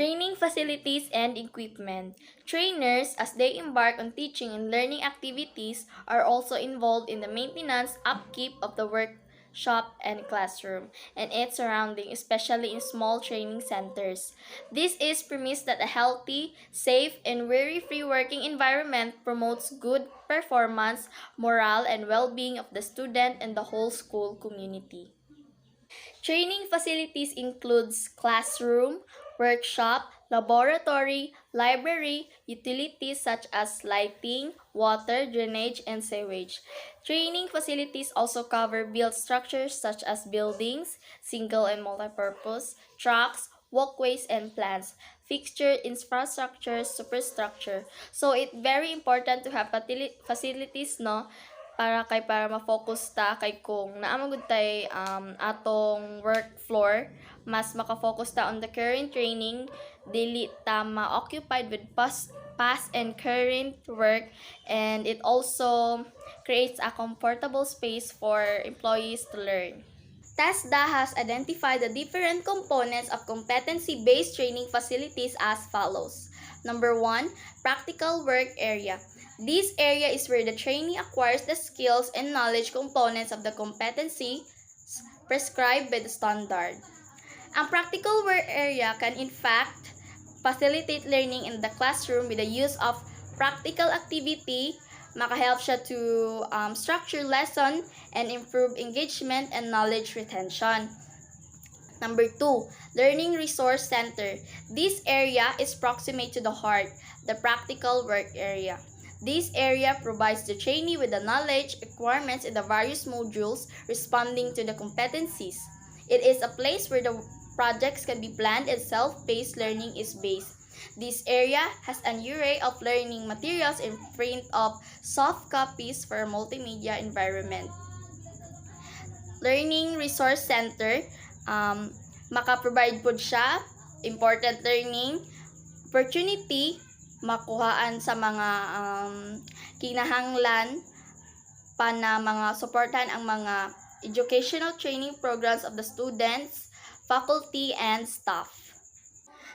Training facilities and equipment. Trainers, as they embark on teaching and learning activities, are also involved in the maintenance, upkeep of the workshop and classroom and its surrounding, especially in small training centers. This is premise that a healthy, safe, and worry-free working environment promotes good performance, morale, and well-being of the student and the whole school community. Training facilities includes classroom, workshop, laboratory, library, utilities such as lighting, water, drainage, and sewage. Training facilities also cover built structures such as buildings, single and multipurpose, tracks, walkways, and plants, fixture, infrastructure, superstructure. So it's very important to have facilities, no, para ma-focus ta kay kung naamagod tay atong work floor, mas maka-focus ta on the current training, dili ta ma-occupied with past and current work, and it also creates a comfortable space for employees to learn. TESDA has identified the different components of competency-based training facilities as follows. Number 1, practical work area. This area is where the trainee acquires the skills and knowledge components of the competency prescribed by the standard. Ang practical work area can in fact facilitate learning in the classroom with the use of practical activity. Makahelp siya to structure lesson and improve engagement and knowledge retention. Number 2, Learning Resource Center. This area is proximate to the heart, the practical work area. This area provides the trainee with the knowledge requirements in the various modules responding to the competencies. It is a place where the projects can be planned and self-paced learning is based. This area has an array of learning materials in print of soft copies for a multimedia environment. Learning Resource Center, maka-provide po siya important learning opportunity, makuhaan sa mga kinahanglan pa na mga suportahan ang mga educational training programs of the students, faculty, and staff.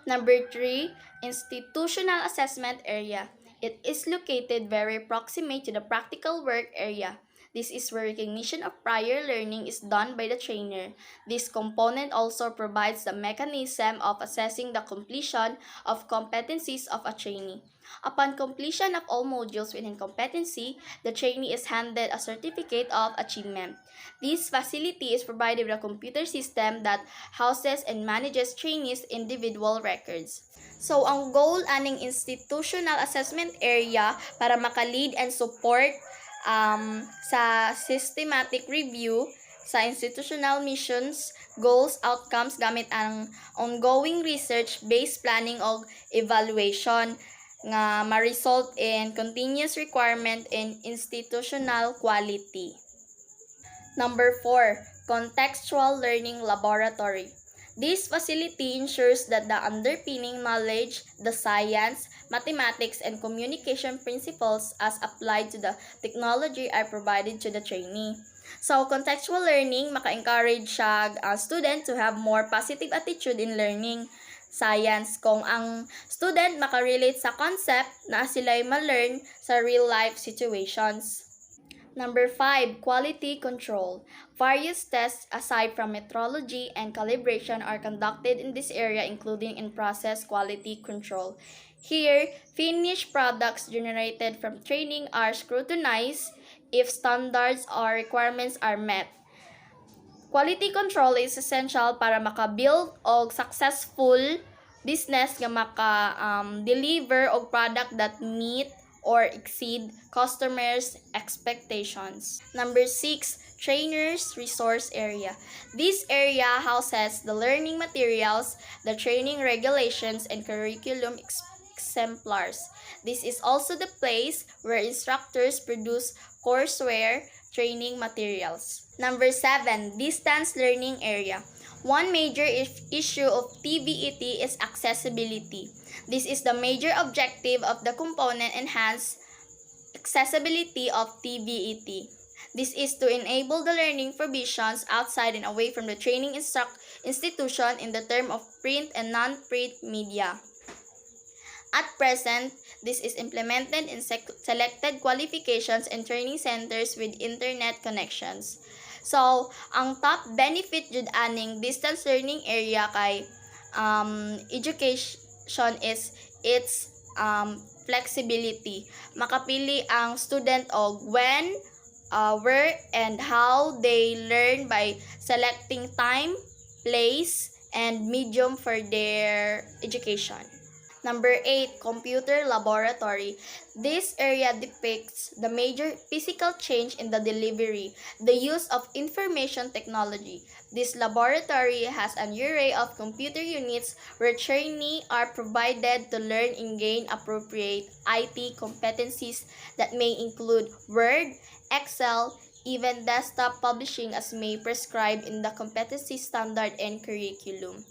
Number 3, Institutional Assessment Area. It is located very proximate to the practical work area. This is where recognition of prior learning is done by the trainer. This component also provides the mechanism of assessing the completion of competencies of a trainee. Upon completion of all modules within competency, the trainee is handed a certificate of achievement. This facility is provided with a computer system that houses and manages trainees' individual records. So, ang goal aning institutional assessment area para maka-lead and support sa systematic review sa institutional missions, goals, outcomes gamit ang ongoing research-based planning o evaluation nga ma-result in continuous requirement in institutional quality. Number 4, Contextual Learning Laboratory. This facility ensures that the underpinning knowledge, the science, mathematics, and communication principles as applied to the technology are provided to the trainee. So, contextual learning, maka-encourage siya ang student to have more positive attitude in learning. Science, kung ang student maka-relate sa concept na sila'y ma-learn sa real-life situations. Number 5, Quality Control. Various tests aside from metrology and calibration are conducted in this area, including in-process quality control. Here, finished products generated from training are scrutinized if standards or requirements are met. Quality control is essential para maka-build og successful business nga maka-deliver og product that meet or exceed customers' expectations. Number 6, Trainers Resource Area. This area houses the learning materials, the training regulations, and curriculum exemplars. This is also the place where instructors produce courseware training materials. Number 7, Distance Learning Area. One major issue of TVET is accessibility. This is the major objective of the component enhance accessibility of TVET. This is to enable the learning provisions outside and away from the training institution in the term of print and non-print media. At present, this is implemented in selected qualifications and training centers with internet connections. So, ang top benefit jud aning distance learning area kay education is its flexibility. Makapili ang student og when, where, and how they learn by selecting time, place, and medium for their education. Number 8, computer laboratory. This area depicts the major physical change in the delivery, the use of information technology. This laboratory has an array of computer units where trainees are provided to learn and gain appropriate IT competencies that may include Word, Excel, even desktop publishing as may prescribed in the competency standard and curriculum.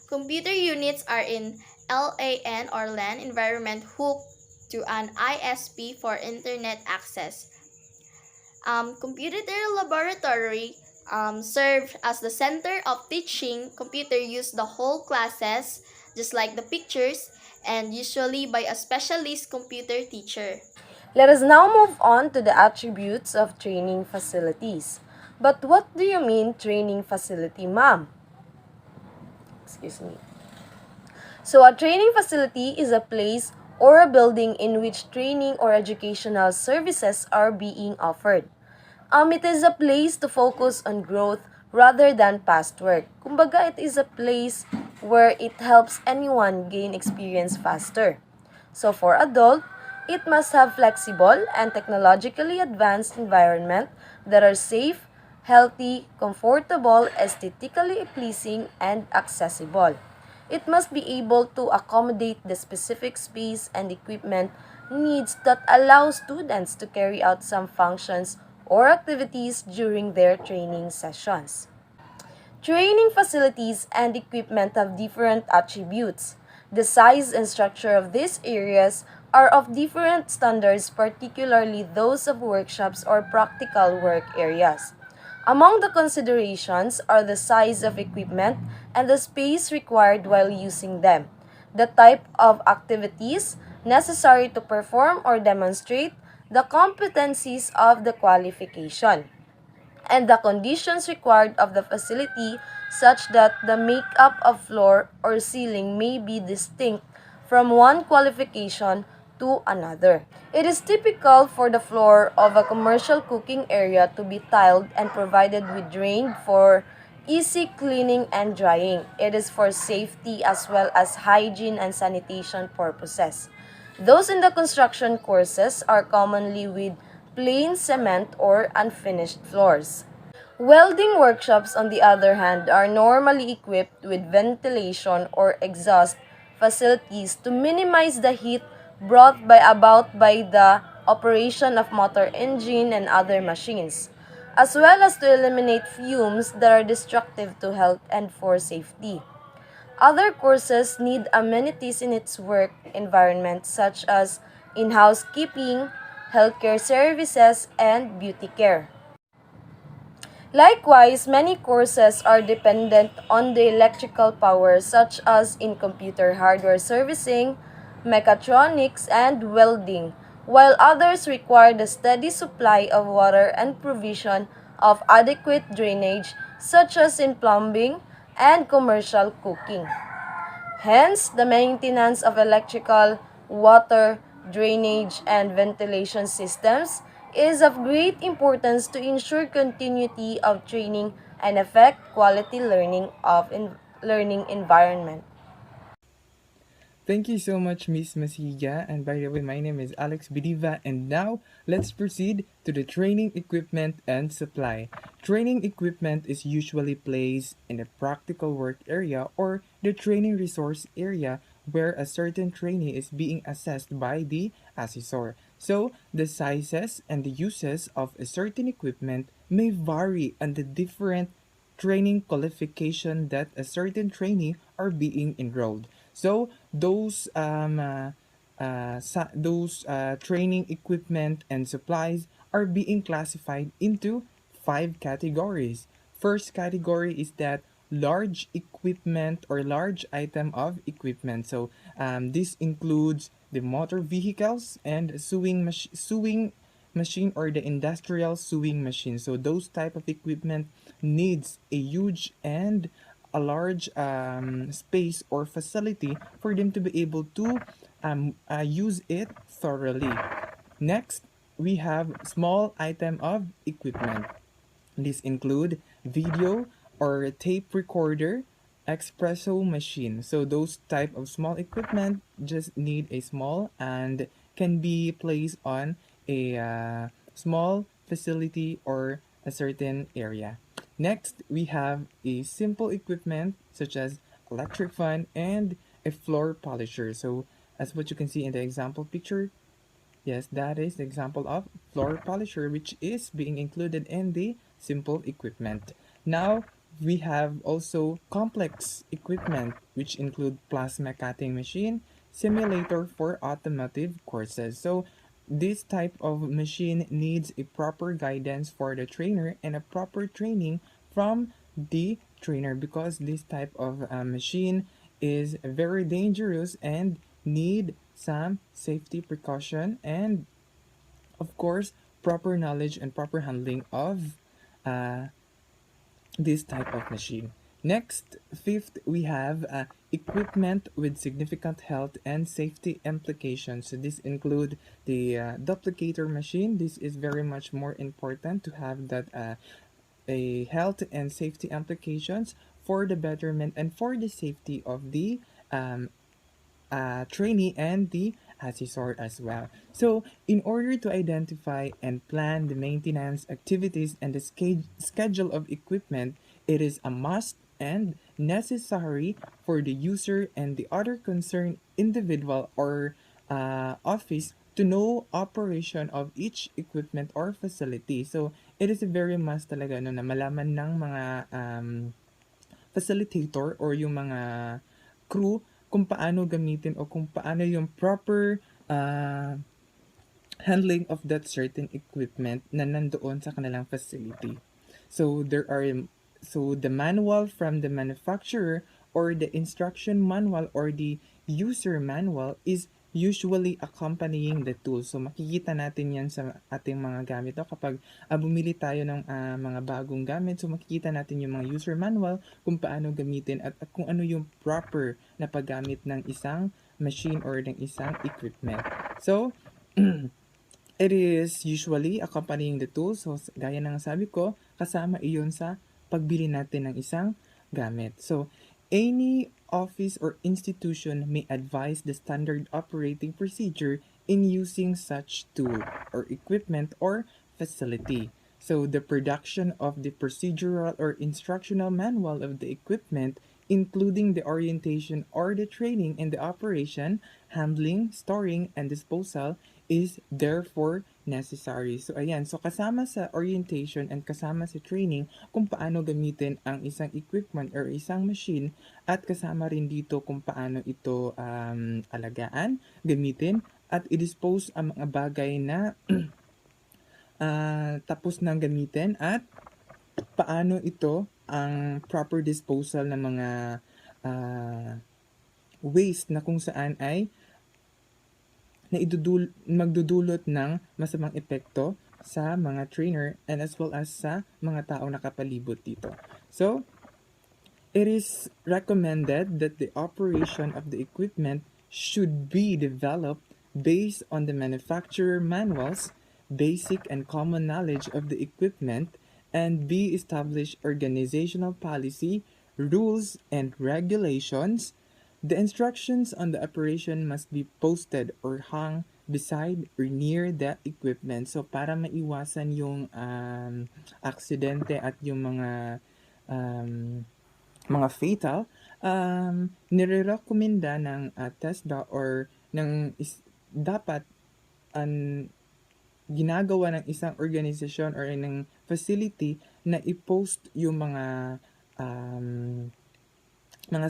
Computer units are in LAN or LAN environment hooked to an ISP for internet access. Computer laboratory serves as the center of teaching. Computer use the whole classes, just like the pictures, and usually by a specialist computer teacher. Let us now move on to the attributes of training facilities. But what do you mean training facility, ma'am? Excuse me. So a training facility is a place or a building in which training or educational services are being offered. It is a place to focus on growth rather than past work. Kumbaga, it is a place where it helps anyone gain experience faster. So for adult, it must have flexible and technologically advanced environment that are safe, healthy, comfortable, aesthetically pleasing, and accessible. It must be able to accommodate the specific space and equipment needs that allow students to carry out some functions or activities during their training sessions. Training facilities and equipment have different attributes. The size and structure of these areas are of different standards, particularly those of workshops or practical work areas. Among the considerations are the size of equipment and the space required while using them, the type of activities necessary to perform or demonstrate the competencies of the qualification, and the conditions required of the facility such that the makeup of floor or ceiling may be distinct from one qualification to another. It is typical for the floor of a commercial cooking area to be tiled and provided with drain for easy cleaning and drying. It is for safety as well as hygiene and sanitation purposes. Those in the construction courses are commonly with plain cement or unfinished floors. Welding workshops, on the other hand, are normally equipped with ventilation or exhaust facilities to minimize the heat brought about by the operation of motor engine and other machines, as well as to eliminate fumes that are destructive to health and for safety. Other courses need amenities in its work environment such as in-house keeping, healthcare services, and beauty care. Likewise, many courses are dependent on the electrical power such as in computer hardware servicing, mechatronics, and welding, while others require the steady supply of water and provision of adequate drainage such as in plumbing and commercial cooking. Hence, the maintenance of electrical, water, drainage, and ventilation systems is of great importance to ensure continuity of training and affect quality learning environment. Thank you so much, Miss Masiga. And by the way, my name is Alex Bidiva. And now, let's proceed to the training equipment and supply. Training equipment is usually placed in a practical work area or the training resource area where a certain trainee is being assessed by the assessor. So, the sizes and the uses of a certain equipment may vary on the different training qualification that a certain trainee are being enrolled. So those training equipment and supplies are being classified into 5 categories. First category is that large equipment or large item of equipment. So this includes the motor vehicles and sewing machine or the industrial sewing machine. So those type of equipment needs a huge and a large space or facility for them to be able to use it thoroughly. Next, we have small item of equipment. These include video or tape recorder, espresso machine. So those type of small equipment just need a small and can be placed on a small facility or a certain area. Next, we have a simple equipment such as electric fan and a floor polisher. So as what you can see in the example picture, yes, that is the example of floor polisher, which is being included in the simple equipment. Now, we have also complex equipment, which include plasma cutting machine, simulator for automotive courses. So, this type of machine needs a proper guidance for the trainer and a proper training from the trainer because this type of machine is very dangerous and need some safety precaution and of course proper knowledge and proper handling of uh, this type of machine. Next, fifth, we have equipment with significant health and safety implications. So this include the duplicator machine. This is very much more important to have that a health and safety implications for the betterment and for the safety of the um, trainee and the assessor as well. So, in order to identify and plan the maintenance activities and the schedule of equipment, it is a must and necessary for the user and the other concerned individual or office to know operation of each equipment or facility. So, it is a very must talaga no, na malaman ng mga facilitator or yung mga crew kung paano gamitin o kung paano yung proper handling of that certain equipment na nandoon sa kanilang facility. So the manual from the manufacturer or the instruction manual or the user manual is usually accompanying the tool. So makikita natin yan sa ating mga gamit. No? Kapag bumili tayo ng mga bagong gamit, so makikita natin yung mga user manual kung paano gamitin at kung ano yung proper na paggamit ng isang machine or ng isang equipment. So, it is usually accompanying the tool. So, gaya ng sabi ko, kasama iyon sa pagbili natin ng isang gamit. So, any office or institution may advise the standard operating procedure in using such tool or equipment or facility. So, the production of the procedural or instructional manual of the equipment, including the orientation or the training in the operation, handling, storing, and disposal, is therefore necessary. So, ayan. So, kasama sa orientation and kasama sa training kung paano gamitin ang isang equipment or isang machine at kasama rin dito kung paano ito alagaan, gamitin, at i-dispose ang mga bagay na tapos nang gamitin at paano ito ang proper disposal ng mga waste na kung saan ay magdudulot ng masamang epekto sa mga trainer and as well as sa mga taong nakapalibot dito. So, it is recommended that the operation of the equipment should be developed based on the manufacturer manuals, basic and common knowledge of the equipment, and be established organizational policy, rules, and regulations. The instructions on the operation must be posted or hung beside or near the equipment. So, para maiwasan yung aksidente at yung mga fatal, nire-recommenda ng TESDA or dapat ginagawa ng isang organisasyon or ng facility na i-post yung mga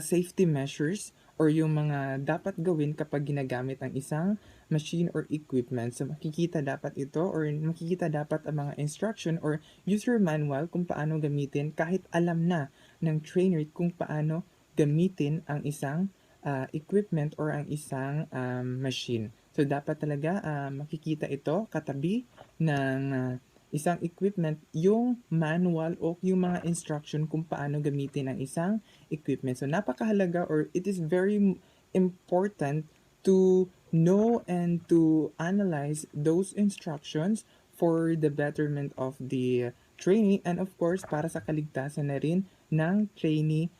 safety measures or yung mga dapat gawin kapag ginagamit ang isang machine or equipment. So makikita dapat ito or makikita dapat ang mga instruction or user manual kung paano gamitin kahit alam na ng trainer kung paano gamitin ang isang equipment or ang isang machine. So dapat talaga makikita ito katabi ng isang equipment yung manual o yung mga instruction kung paano gamitin ang isang equipment. So napakahalaga or it is very important to know and to analyze those instructions for the betterment of the trainee and of course para sa kaligtasan na rin ng trainee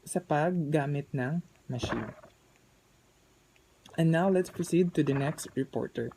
sa paggamit ng machine. And now let's proceed to the next reporter.